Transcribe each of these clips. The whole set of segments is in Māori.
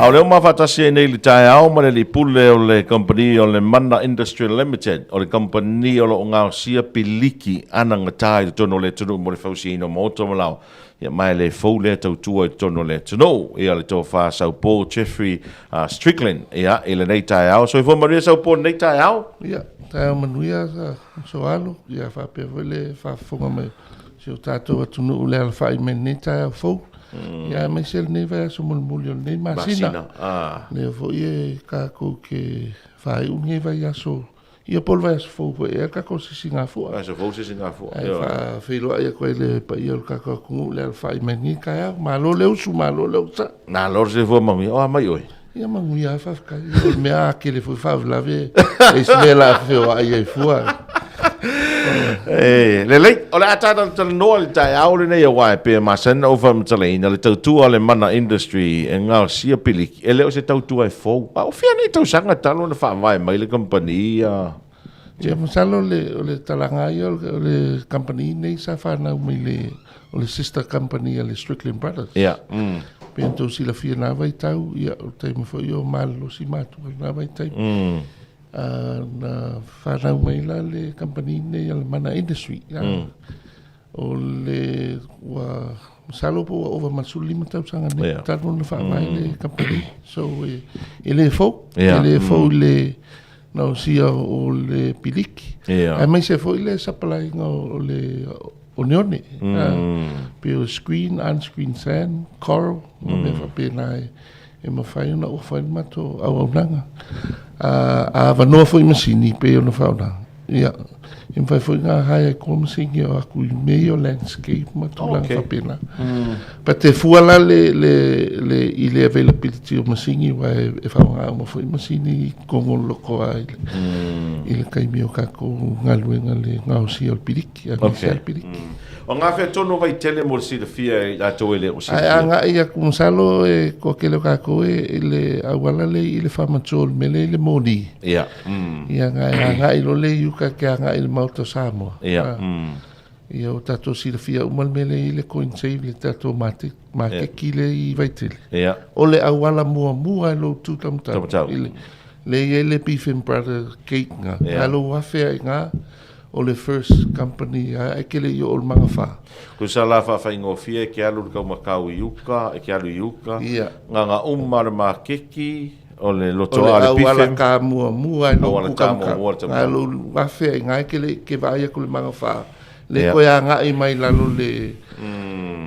Au leo mafatasi nei le tai au ma le pule o le company o le Mana Industry Limited o le company o lo ngā sia piliki ana ngatai tono le tunu mo le fausi ino mo to malau ia mai le fou le tau tua tono le tunu ia le tō wha sau Paul Jeffrey Strickland ia le nei tai au so i fo maria sau Paul nei tai au ia tai au manuia so alo ia wha pe le wha fonga me si o tātou atunu ule ala wha i me nei tai au fou ia mai sel nei vai so mulmuli o nei masina le fo ie ka ko ke vai unge vai aso ia pol vai aso fo e ka ko si Singapore aso fo si Singapore fa filo ia ko le pa ia ka ko ku le fa i me ni ka ia malo le usu malo le usa na lor se fo mami o mai oi ia mangu ia fa ka ia me a ke le fo fa lave e smela fo ai fua le lei o le atata tala noa le tai au le nei awai pe masana o fam tala ina le tautua le Mana Industry e ngā sia piliki e leo se tautua e fou o fia nei tau sanga talo na wha mai mai le company ia masalo le talanga ia o le company nei sa whanau mai le o le sister company le Strickland Brothers ia pento sila fia na vai tau ia o taimi fo io malo si matu na vai tau na whanau mai la le company nei le Mana Industry o le wa salo po over masul lima tau sanga nei tano na whamai le company so ele fo le na sia o le piliki ai mai se fo le supply o le onione pe o screen unscreen sand coral o me fa pe nai e ma fai una o fai mato au nanga a vanoa foi masini pe ona fa ona ia em fai foi nga hai ko masini o aku me o landscape mato la fa pena pa te fuala le ile availability o masini wa e fa nga mo foi masini ko ngolo ko ai ile kai mi o ka ko ngaluenga le ngau si o piliki a piliki o ngā whea tono vai tele mo si le fia i ato ele o si le fia. Anga ia kumsalo e ko kele kako e le awala le i le whamatol me le moni. Ia. Ia anga i lo le yuka ke anga i le mauta Samoa. Ia. Ia o tato si le fia umal me le i le coin save le tato mate ki le i vaitele. Ia. O le awala mua i lo tu tamtau. Le i le Beefin Brother Kate nga. Alo wafea i nga. O le first company a kele i o mga wha. Ko sa la wha whaingofia ke alu kau makau i uka, e ke alu i uka. Ia. Ngā umara mā keki, o le lotoa le pifem. O le awala ka mua i no kukam. Alu wawhea i ngā kele ke vaia ko le mga wha. Le koe a ngā i mai lalo le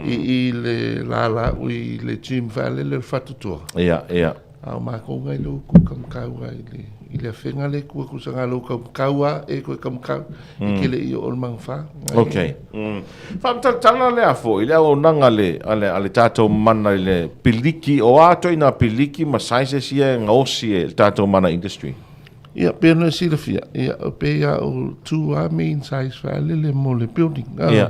i le lala ui le Jim Valley le whatutua. Ia, ia. Au mā ko ngai lo kukam kaua i le. I le whenga le kua kusanga lo kaua e koe kamkau i kele i o mang wha. Ok. Whamtala le a fo, i le au nanga ale tātou mana i le piliki, o ato i nā piliki ma saise sia ngā osi e tātou Mana Industry. Ia, pēna si le fia. Ia, pēia o tu a main size wha le mo le building. Ia,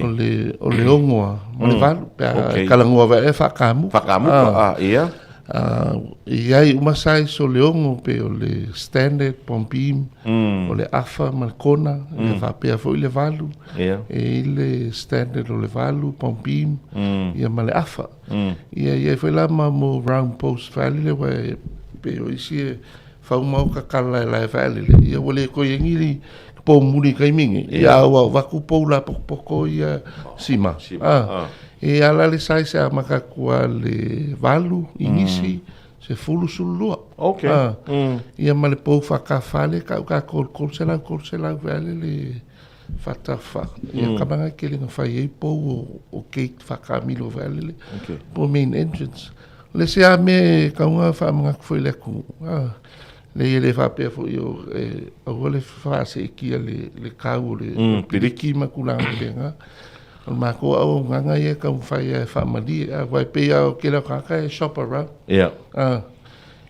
O le ongoa, mo le valu. Pēa kalangoa wa e whakamu. Whakamu, ia. Iai umasai so leongo pe o le standard pompim o le afa malkona le whapea fo i le valu e le standard o le valu pompim ia ma le afa ia foi lama mo round post valley le wa pe o isi e whaumau ka kala e lai valley le ia wale ko yengiri po muri kaimingi ia waku pou la poko ia sima e ala le sai se amakakua le valu inisi se fulu sulua. Ok. Ia ma le pou whakawhale ka kolsela vele le whatafa. Ia kamanga ke le ngawhai e pou o gate whakamilo vele le po main entrance. Le se a me kaunga whamanga kufoi leku. Le le whapea fo io o le whase e kia le kau le piriki makulanga lenga. Ma ko au nganga ia ka fai family a vai pe a ke la ka shop around ia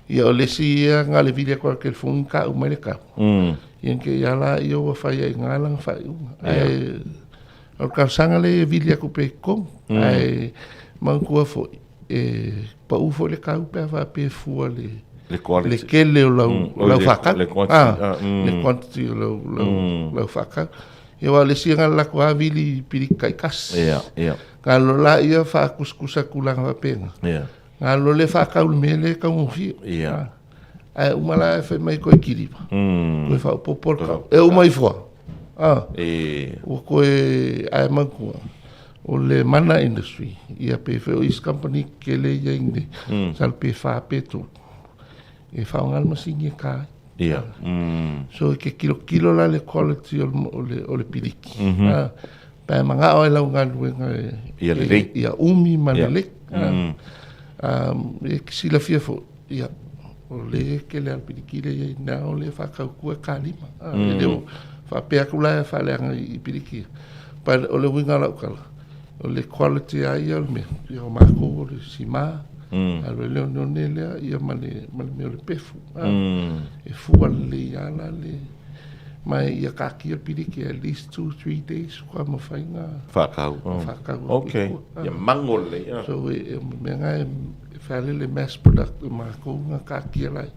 ia o le si nga le video ko ke fun ka o mai ka ia ke ia la io wa fai nga lang fai ai o ka sanga le video ko pe ko ai man ko fo pa u fo le ka pe va pe fu le ke le la fa ka le quantity la fa ka ia wale singa la ko avili pirikai kas ia kalo la ia fa kuskusa kulanga penga ngā lo le whakau me le kaungofi. Ia. Ai umala e whai mai koe kiripa. Koe whao popol kau. E umai fua. O koe ai mangkua. O le mana industry. Ia pe whao East Company ke le ia inde. Sal pe wha petu. E whao ngal masingi e kai. Ia. So ke kilo la le quality o le piriki. Pa manga o e lau ngalu Ia le lei. Ia umi ma le lei. E kisila fia fo. Ia. O le ke le alpiriki le ia na o le whakau kua kalima. E leo whapea kula e whaleanga i piriki. Pa o le winga lau kala. O le quality ai o le mea. Ia o mako o le sima. Alo leo none lea ia male me o le pefu. E fua le ia la le mai ia kaki a piriki at least 2-3 days kua mawhainga Whakau. Okay. Ia mangol le. So e mea ngai whale le mass product mako ngā kaki a lai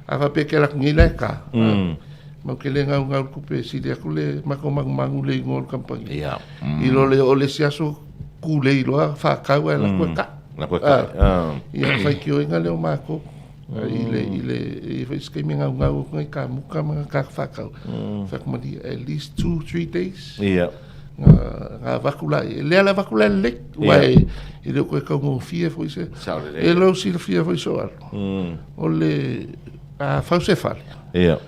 a whape ke lak ngila e ka mau ke le ngau ngau kupe siri aku le mako mangu le ngol kampangi Ia. I lo le o le siaso ku le iloa whakau e la kua ka Na koe kai. ia whai ki o inga leo mako i whaiskai me ngau ngau ngai ka muka mga ka whakau whakumani at least 2-3 days Ia. ngā wakulai lea la wakulai lek wai i leo koe kaungo fia fo se Saure le. e lau sila fia fo so alo o le whause whale Ia.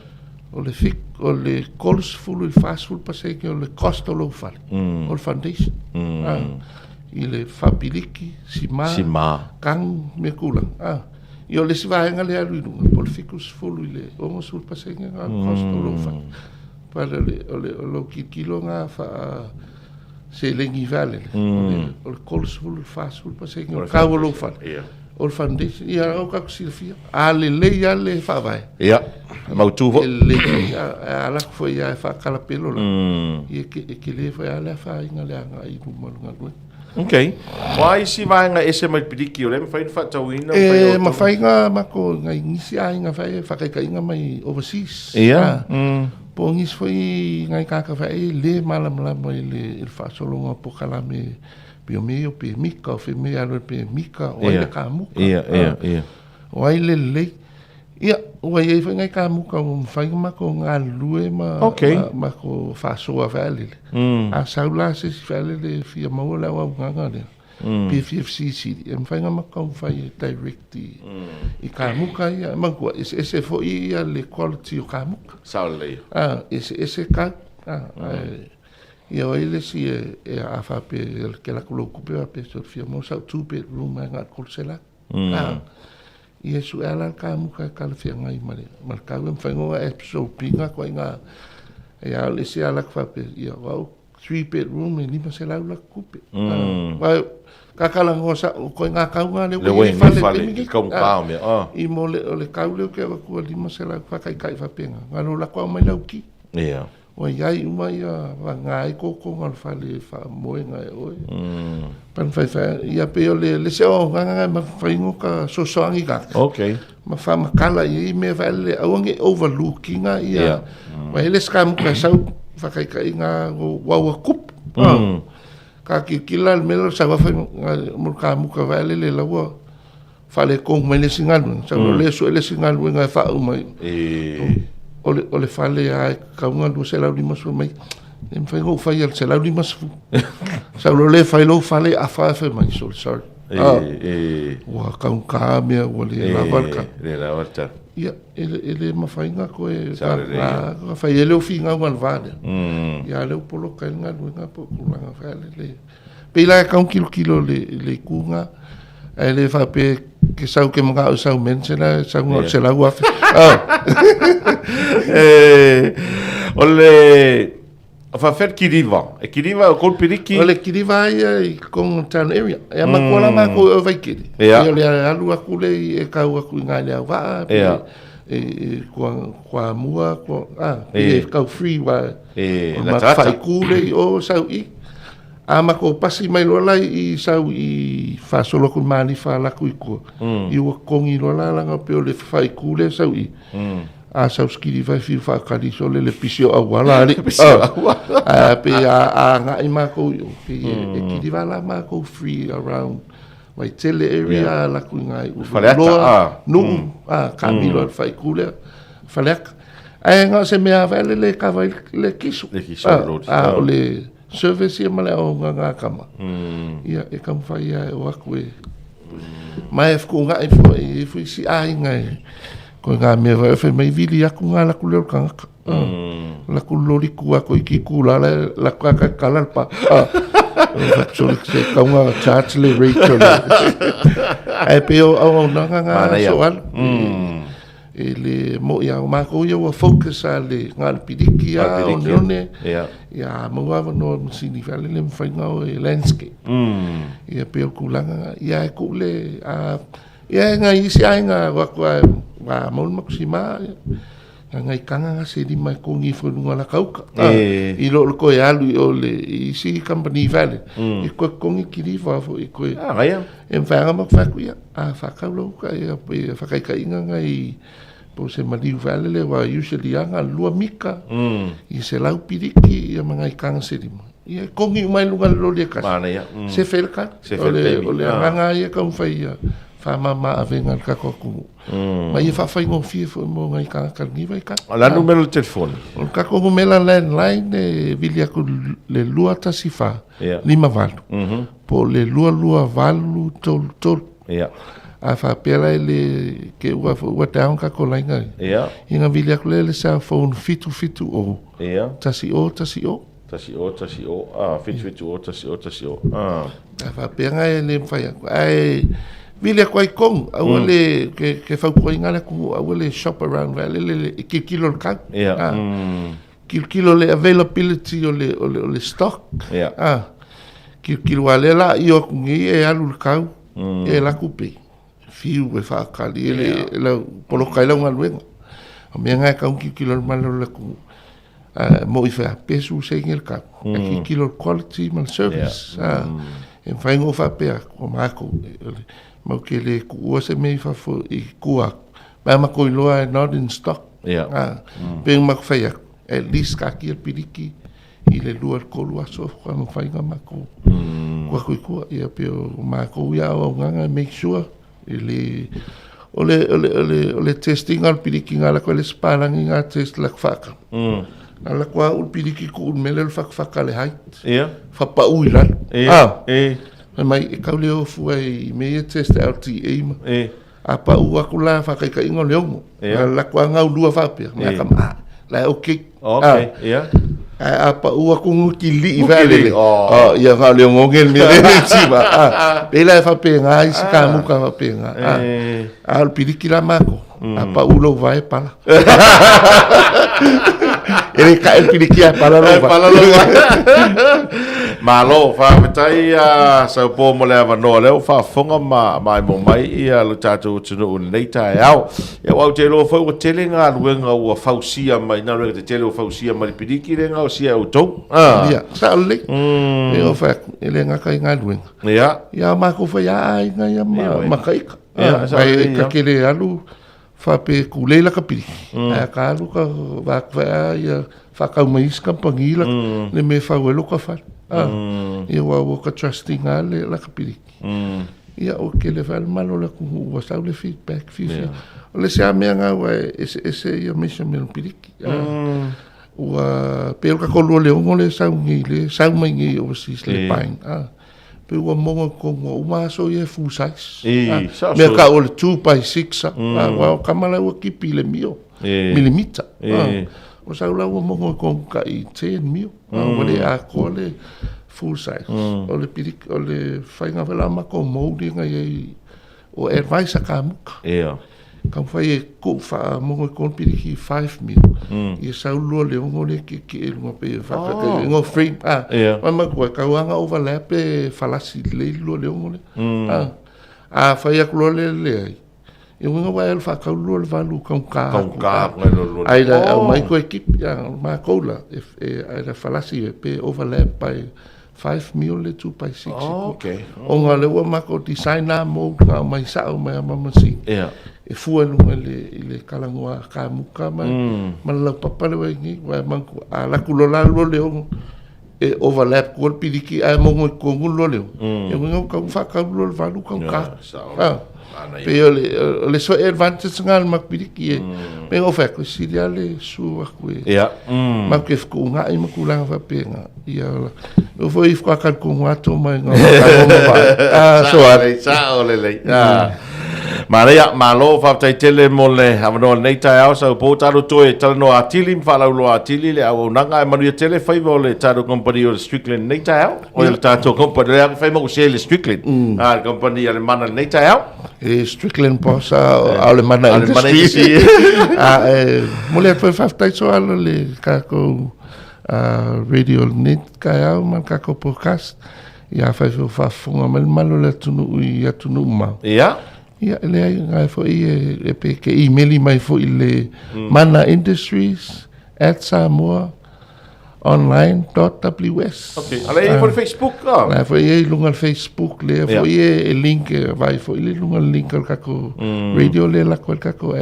o le fik o le kols fulu i fast food paseke o le cost o lau whale o le foundation i le whapiliki Sima. kang me kula i o le sivaenga le aluinunga po le fikus fulu i le ongo sul paseke ngā cost o lau whale para o lo kilo ngā wha se lengi vale o le kols fulu fast food paseke o kau o lau whale Ia. o le foundation ia o kaku silafia a le lei a le whaavae Ia. Mau tūho. e lei a lako foi ia e whakalapelo la i e ke le foi a le whainga le anga i rumalunga lue Okay. Wai si vaenga ese mai piriki o le mwhain whatauina. e ma whainga mako ngai ngisi a inga whae whakaika inga mai overseas Ia. po ngisi foi ngai kaka whae le malamlama i le whaasolonga po kalame pio me o pe mika o fe me alo pe mika o ai le kamuka Ia. o ai le lei ia o ai e ngai kamuka o whainga mako ngā lue mako whaasoa whaele a saula se si whaele le fia maua lau au nganga le PFCC e mwhainga mako o whai direct i kamuka ia mangua ese fo ia le quality o kamuka Saule. ese ka ia o ele si e a whape ke la kulo kupe a pe so fia mo sa 2 bedroom ngā kolsela ia su ala ka muka ka le fia ngai mare mar ka wem whaingo e so pinga ko inga e a le si ala ka pe ia wow 3 bedroom ni ma se la kupe wa ka kala ngosa ko inga ka nga le we fale ka un pao me. I mo le ka le ke wa ku li ma se la ka kai fa penga ngalo la ko mai lauki Ia. o iai uma ia ngai koko ngal fale fa moe ngai oi pan fa ia pe le se o nganga ma faingo ka so soangi ka Okay. ma fa makala i me vale awange overlooking ia wa ele skam ka sau fa kai kai nga wa kup ka ki kilal melo sa wa fa mo ka mu ka vale le lawa fale kong mele singal sa le so ele singal nga fa uma o le fale a kaunga lu se lau lima su mai em fai go fai al se lau lima su sa lo le fai lo fale a fa mai so sorry wa kaun ka me o le la barka Le la barka. ia ele ma fai nga ko e ka fai ele o finga wan vale ia le polo ka nga lu nga po ku nga fale le pe la kaun kilo le kunga ele fa pe que sau que mga usau mensela sau no se la guafe ole fa fet kiriva o kol piriki ole kiriva i con town area e ma kola ma ko vai kiri ole alu akule e kau aku ngale va e kwa mua ko e kau free wa na fa kule o sau i ama ko pasi mai lo lai i sau i fa solo kun mani fa la ku ko i wa kongi lo la nga pe le fa i kule sau i a sau skiri vai fi fa kali so le pisio a wala ali pe a nga i ma ko pe e ki di vala ma ko free around mai tele area la ku ngai u Faleaka, nu kamilo fai kule faleaka ai nga se mea vale le ka vai le kisu le service ia male o nga kama ia e kam fai ia o aku e mai ku ngai fo si ai ngai ko nga me va fe mai vili aku nga la ku le ka la ku lori ku ako ki ku la ka kala pa so se ka nga chat le Rachel ai pe o nga soal ele mo ia ma ko ia wa focus ale ngal pidiki ya one ya mo wa no sini vale le mfainga o landscape ia pe ku langa ia ku le ia nga isi nga wa mo maksima nga ikanga se di mai ko ngi fo ngala kauka I lo ko ya lu o le isi company vale I ko ngi kiri fa fo I ko ya en fa ma fa ku ya fa ka lo ka ya fa ka inga I po se mali vale le wa usually anga lua mika I se lau piriki ya mga ikanga se di ia ko ngi mai lunga lo le ka se felka o le anga ia ka fa ia fa mama avenga ka ko ku mai fa fa ngo fi fo mo ngai ka ni vai ka la numero de telefone o ka ko mela landline vilia ku le lua ta si fa lima valu po le lua valu tol a fa pela le ke wa down ka ko lainga inga vilia ku le cell phone fitu o tasi o tasi o fitu a fa pela le fa ai vile kwa ikong awale ke fa ko ingala ku awale shop around vale le kilo ka kilo le availability o le stock kilo wale la io ngi e alu ka e la kupe fiu we fa kali le polo kai la ngalwenga o me nga ka kilo malo le ku mo I fa peso se ngel ka kilo quality mal service en fa ngo fa pe ko mako mau ke le kua se mei fa fo I kua ma ko loa not in stock pe ma fa ya at least ka ki piriki I le lua ko lua so ko ma fa nga ma ko kua ia pe ma ko ya o nga make sure ele ole testing al piriki nga la ko le spalang nga test la fa ka ala kwa ul piriki ku mele fa ka le hai fa pa uilan mai ka le o fu ai me test LTA ma apa u aku la fa kai ingo leongo la kwa nga lua fa pe na ka la okay apa u aku ngukili vale ya nga leongo ngel me si ba pe la fa pe nga isi ka mu ka fa pe nga al piriki la mako apa u lo vai pala ele ka el piriki pala lo malo fa metai sa po mo le no le fa fonga mai mo mai ia lo tatu tunu nei tai au ya wa te lo fa o telinga luenga o fausia mai na le te tele o fausia mai pidiki le nga o sia o to ia sa le e o fa ele nga kai nga luenga ya ma ko fa ya ai nga ya ma kai ai ka kele alu fa pe kulela ka pidiki ka alu ka va ya fa ka mai skampangila le me fa welo ka fa ia wa ka trusting ale la ka piriki ia o ke le val malo la ku wa sa le feedback fifi le se me nga wa ese ia mission mel piriki wa pe ka ko le ngole sa mai ngi o si le pain pe wa mo ko o ma so ye full size me ka o le 2x6 wa ka mala o ki pile mio milimita o sa la o mo ko ka I 10 mil o le a ko le full size o le pidik o le fainga vela ma ko molding ai o advice ka muka ka fai ko fa mo ko pidik 5 mil I sa lo le o le ki mo pe fa ka ngo frame ma ko ka wanga overlap falasi le lo le o le fa ya ko le eu nga wa el fa ka lo valu ka ai da mai ko ekip ya ma ko la ai da falasi pe overlap by 5 mil le 2x6 o nga le wa ma ko design na mo ka mai sa o mai ma si e fu lu le kala ngoa ka muka ma la papa le wa ngi wa ma ko ala ku lo la lo le overlap ko piliki ay mo ko ngulo le e mo ka fa ka lo valu ka pe le so advantage ngal mak piliki pe o fa ko silia le su ko mak ke ko nga i mo kulang fa pe nga ia o foi fa ka ko ngato mai nga so ale sa ole Maria malo fa tai tele mole avano nei tai au sa po taro toe talo no atili fa lo atili le au nanga manu tele fa vole taro company o Strickland nei tai au o le taro company le fa mo se le Strickland company ale mana nei tai au Strickland posa ale mana industry mole fa tai so ale le ka ko radio net ka au man ka ko podcast ia fa funga malo le tunu ia tunu ma ia le ai fo e pe ke email mai fo le Mana Industries @samoa online.ws. Okay. Ale fo Facebook la fo lunga Facebook le fo link vai fo lunga link ka ko radio le la ka ko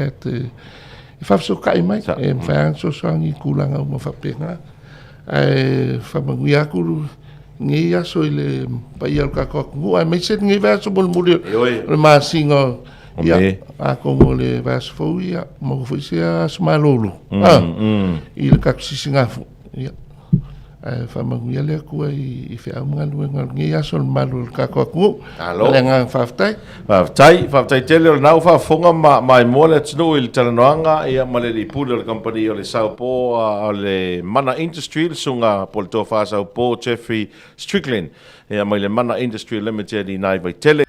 fa so kai mai fa so sangi kulanga mo fa penga fa manguia ku ngi ya so le pa ya ka ko ngu ai me set ngi va so bol muri le ma singo ya a ko mo le va so fo ya mo fo sia smalolo il ka si singa ya fa mangu ya le ku ai fe am ngi ya so malo ka ko ngu le nga fa tai tele na fa fonga mai mo le tno il talanoanga ia male li pulo company o le Sao Po le Mana Industry sunga polto fa Sao Po Jeffrey Strickland ia mai le Mana Industry Limited i nai vai tele